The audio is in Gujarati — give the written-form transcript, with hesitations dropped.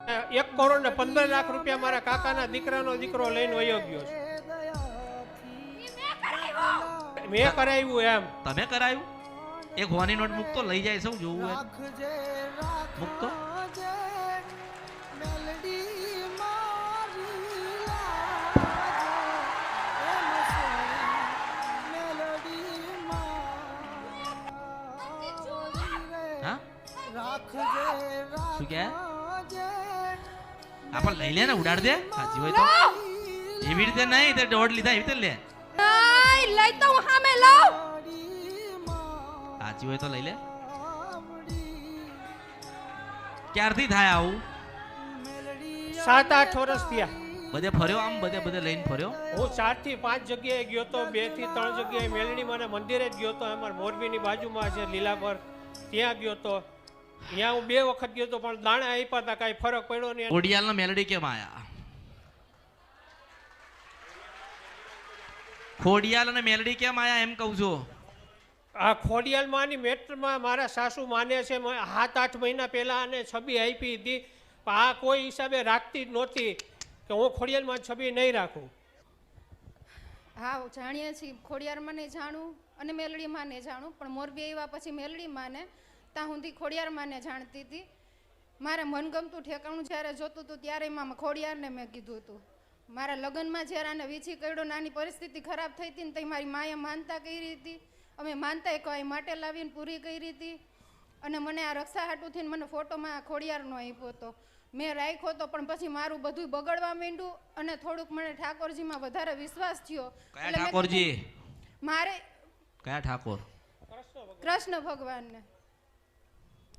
1,15,00,000 મારા કાકાના દીકરાનો દીકરો લઈને વયો ગયો છે. મેં કરાવ્યું એમ. તમે કરાયું? એક હોની નોટ મૂકતો લઈ જાય સૌ જોવું મૂકતો. શું કે આપણ લઈ લે ને ઉડાડ દે. સાચી હોય તો એવી રીતે નહીં તે દોડ લીધા એવી રીતે લે. લઈ તો હું સામે લઉં. સાચી હોય તો લઈ લે. ક્યારથી થાય આવું? 7-8 વર્ષ થયા. બધે ફર્યો આમ બધે લઈને ફર્યો. હું 4 થી 5 જગ્યાએ ગયો તો, 2 થી 3 જગ્યાએ મેલડીમાં મંદિરે જ ગયો તો. અમાર મોરબીની બાજુમાં છે લીલાપર, ત્યાં ગયો તો. ત્યાં હું 2 વખત ગયો તો પણ દાણા આપ્યા હતા, કાંઈ ફરક પડ્યો નહીં. ખોડિયાલના મેલડી કેમ આયા? ખોડિયાલ અને મેલડી કેમ આયા એમ કહું છું. આ ખોડિયાલમાંની મેટરમાં મારા સાસુ માને છે. 7-8 મહિના પહેલા અને છબી આપી હતી. આ કોઈ હિસાબે રાખતી જ નહોતી કે હું ખોડિયાલમાં છબી નહીં રાખું. હા જાણીએ છીએ, ખોડિયારમાં ને જાણું અને મેલડીમાં ને જાણું, પણ મોરબી આવ્યા પછી મેલડીમાં ને ત્યાં સુધી ખોડિયારમાં ને જાણતી હતી. મારે મનગમતું ઠેકાણું જ્યારે જોતું હતું ત્યારે એમાં ખોડિયારને મેં કીધું હતું. મારા લગ્નમાં જ્યારે આને વીછી કર્યો, નાની પરિસ્થિતિ ખરાબ થઈ હતી ને તો મારી માએ માનતા કરી હતી. અમે માનતા એક માટે લાવીને પૂરી કરી હતી. અને મને આ રક્ષા હાટુથી મને ફોટોમાં ખોડિયારનો આપ્યો હતો. મેં રાખ્યો હતો પણ પછી મારું બધું બગડવા માંડ્યું અને થોડુંક મને ઠાકોરજીમાં વધારે વિશ્વાસ થયો. કયા ઠાકોરજી? મારે કયા ઠાકોર? કૃષ્ણ ભગવાનને.